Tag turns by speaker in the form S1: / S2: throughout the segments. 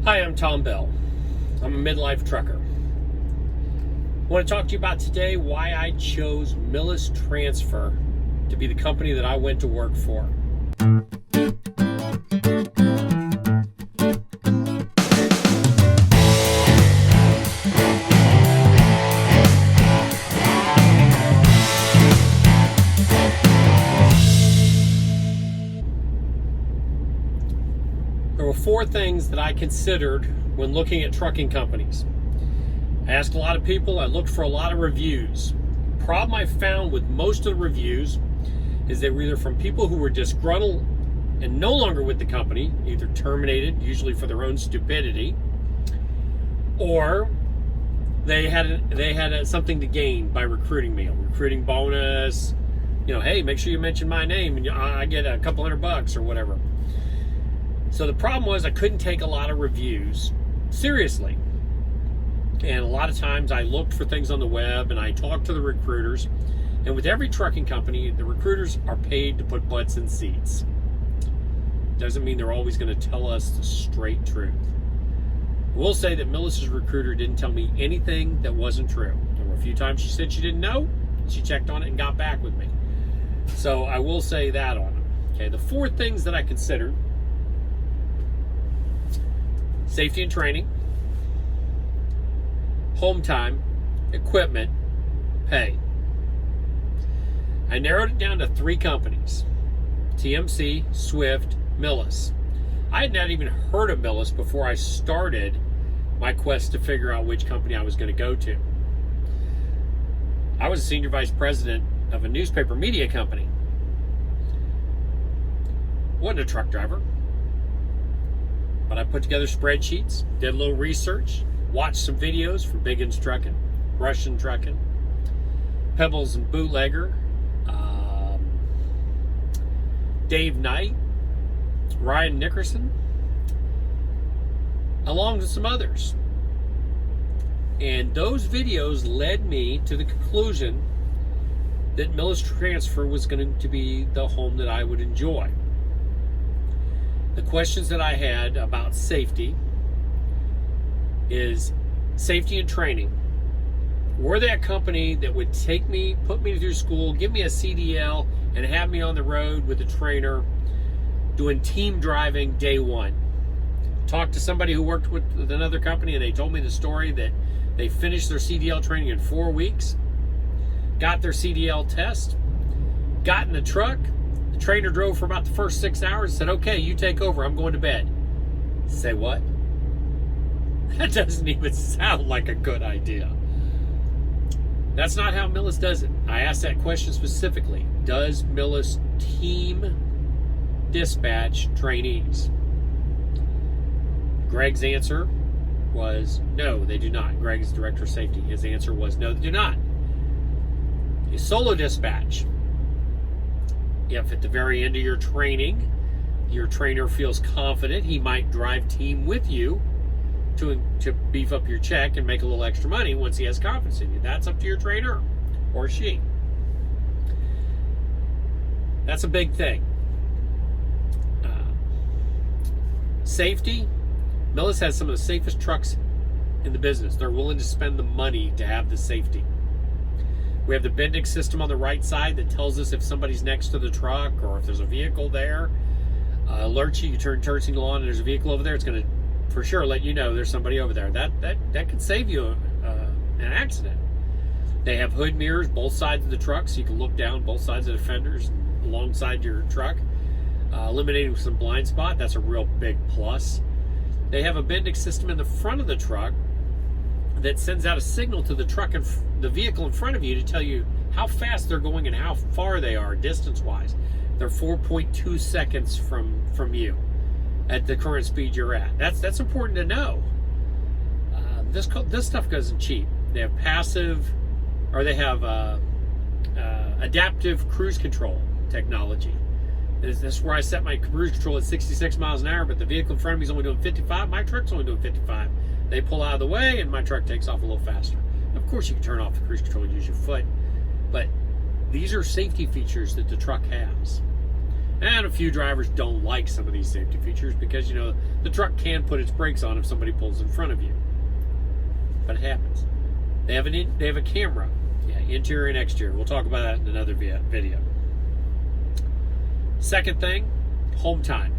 S1: Hi, I'm Tom Bell. I'm a midlife trucker. I want to talk to you about today why I chose Millis Transfer to be the company that I went to work for. There were four things that I considered when looking at trucking companies. I asked a lot of people, I looked for a lot of reviews. The problem I found with most of the reviews is they were either from people who were disgruntled and no longer with the company, either terminated, usually for their own stupidity, or they had something to gain by recruiting me, a recruiting bonus, hey, make sure you mention my name and I get a couple $100 or whatever. So the problem was I couldn't take a lot of reviews seriously. And a lot of times I looked for things on the web and I talked to the recruiters. And with every trucking company, the recruiters are paid to put butts in seats. Doesn't mean they're always going to tell us the straight truth. I will say that Millis's recruiter didn't tell me anything that wasn't true. There were a few times she said she didn't know. She checked on it and got back with me. So I will say that on them. Okay, the four things that I considered: safety and training, home time, equipment, pay. I narrowed it down to three companies: TMC, Swift, Millis. I had not even heard of Millis before I started my quest to figure out which company I was going to go to. I was a senior vice president of a newspaper media company. Wasn't a truck driver. But I put together spreadsheets, did a little research, watched some videos from Biggins Trucking, Russian Trucking, Pebbles and Bootlegger, Dave Knight, Ryan Nickerson, along with some others. And those videos led me to the conclusion that Millis Transfer was going to be the home that I would enjoy. The questions that I had about safety is safety and training. Were they a company that would take me, put me through school, give me a CDL, and have me on the road with a trainer doing team driving day one? Talked to somebody who worked with another company and they told me the story that they finished their CDL training in 4 weeks, got their CDL test, got in the truck. The trainer drove for about the first 6 hours and said, "Okay, you take over, I'm going to bed." Say what? That doesn't even sound like a good idea. That's not how Millis does it. I asked that question specifically. Does Millis team dispatch trainees? Greg's answer was no, they do not. Greg's director of safety. His answer was no, they do not. You solo dispatch. If at the very end of your training, your trainer feels confident, he might drive team with you to beef up your check and make a little extra money once he has confidence in you. That's up to your trainer or she. That's a big thing. Safety. Millis has some of the safest trucks in the business. They're willing to spend the money to have the safety. We have the Bendix system on the right side that tells us if somebody's next to the truck or if there's a vehicle there. Alerts you. You turn signal on and there's a vehicle over there. It's going to for sure let you know there's somebody over there. That could save you an accident. They have hood mirrors both sides of the truck, so you can look down both sides of the fenders alongside your truck, eliminating some blind spot. That's a real big plus. They have a Bendix system in the front of the truck that sends out a signal to the truck and the vehicle in front of you to tell you how fast they're going and how far they are distance-wise. They're 4.2 seconds from you at the current speed you're at. That's important to know. This stuff isn't cheap. They have adaptive cruise control technology. This is where I set my cruise control at 66 miles an hour, but the vehicle in front of me is only doing 55. My truck's only doing 55. They pull out of the way and my truck takes off a little faster. Of course you can turn off the cruise control and use your foot, but these are safety features that the truck has. And a few drivers don't like some of these safety features because, you know, the truck can put its brakes on if somebody pulls in front of you. But it happens. They have a camera, yeah, interior and exterior. We'll talk about that in another video. Second thing, home time.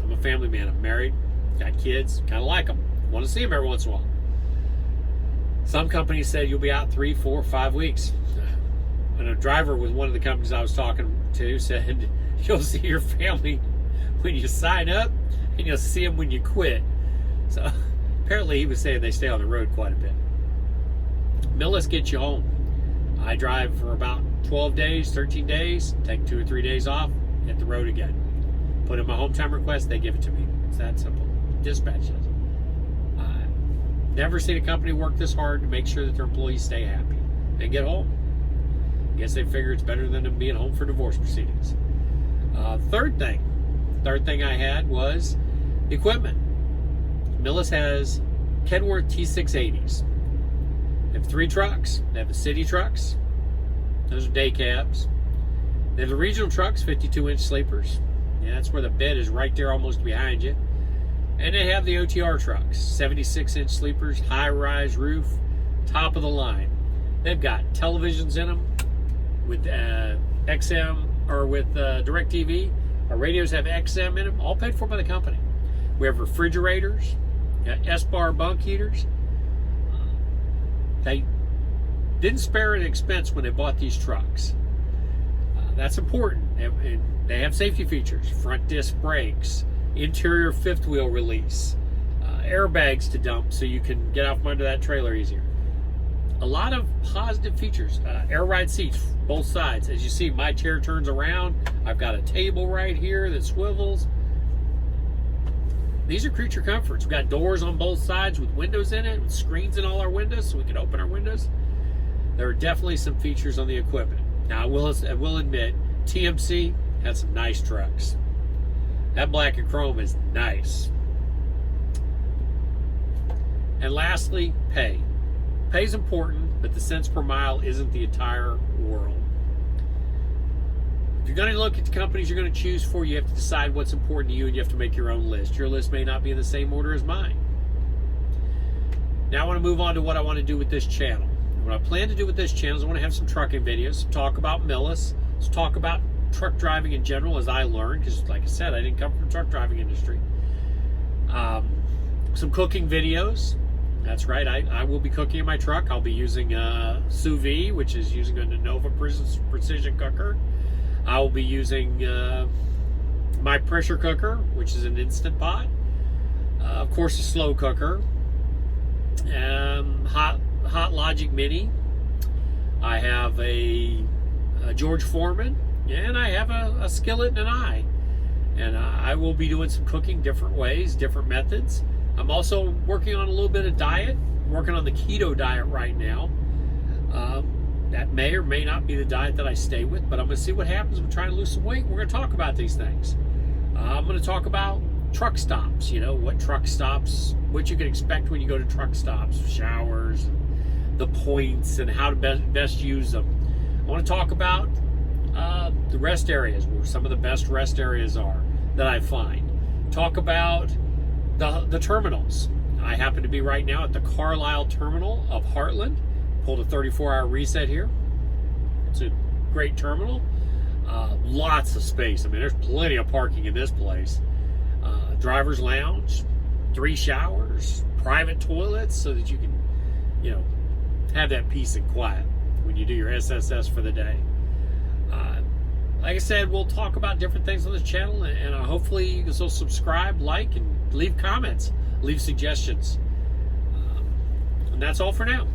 S1: I'm a family man. I'm married, got kids, kind of like them. Want to see them every once in a while. Some companies say you'll be out 3, 4, 5 weeks. And a driver with one of the companies I was talking to said, you'll see your family when you sign up and you'll see them when you quit. So apparently he was saying they stay on the road quite a bit. Millis gets you home. I drive for about 12 days, 13 days, take 2 or 3 days off, hit the road again. Put in my home time request, they give it to me. It's that simple. Dispatch does it. Never seen a company work this hard to make sure that their employees stay happy and get home. I guess they figure it's better than them being home for divorce proceedings. Third thing I had was equipment. Millis has Kenworth T680s. They have 3 trucks. They have the city trucks. Those are day cabs. They have the regional trucks, 52-inch sleepers. Yeah, that's where the bed is, right there almost behind you. And they have the OTR trucks, 76-inch sleepers, high-rise roof, top of the line. They've got televisions in them with XM or with DirecTV. Our radios have XM in them, all paid for by the company. We have refrigerators, S-bar bunk heaters. They didn't spare an expense when they bought these trucks. That's important. And they have safety features, front disc brakes, interior fifth wheel release, airbags to dump so you can get out from under that trailer easier. A lot of positive features. Air ride seats, both sides. As you see, my chair turns around. I've got a table right here that swivels. These are creature comforts. We've got doors on both sides with windows in it, with screens in all our windows so we can open our windows. There are definitely some features on the equipment. Now, I will admit, TMC had some nice trucks. That black and chrome is nice. And lastly, pay. Pay is important, but the cents per mile isn't the entire world. If you're going to look at the companies you're going to choose for, you have to decide what's important to you, and you have to make your own list. Your list may not be in the same order as mine. Now I want to move on to what I want to do with this channel. What I plan to do with this channel is I want to have some trucking videos, talk about Millis, talk about truck driving in general as I learned, because like I said, I didn't come from the truck driving industry. Some cooking videos. That's right, I will be cooking in my truck. I'll be using sous vide, which is using a Nova precision cooker. I will be using my pressure cooker, which is an Instant Pot. Of course, a slow cooker. Hot Logic Mini. I have a George Foreman. And I have a skillet and an eye. And I will be doing some cooking different ways, different methods. I'm also working on a little bit of diet. I'm working on the keto diet right now. That may or may not be the diet that I stay with, but I'm going to see what happens. I'm trying to lose some weight. We're going to talk about these things. I'm going to talk about truck stops. You know, what truck stops, what you can expect when you go to truck stops, showers, the points, and how to best use them. I want to talk about the rest areas, where some of the best rest areas are that I find. Talk about the terminals. I happen to be right now at the Carlisle terminal of Heartland. Pulled a 34-hour reset here. It's a great terminal. Lots of space. I mean, there's plenty of parking in this place. Driver's lounge, 3 showers, private toilets, so that you can, you know, have that peace and quiet when you do your SSS for the day. Like I said, we'll talk about different things on this channel, and hopefully you'll subscribe, like, and leave comments, leave suggestions. And that's all for now.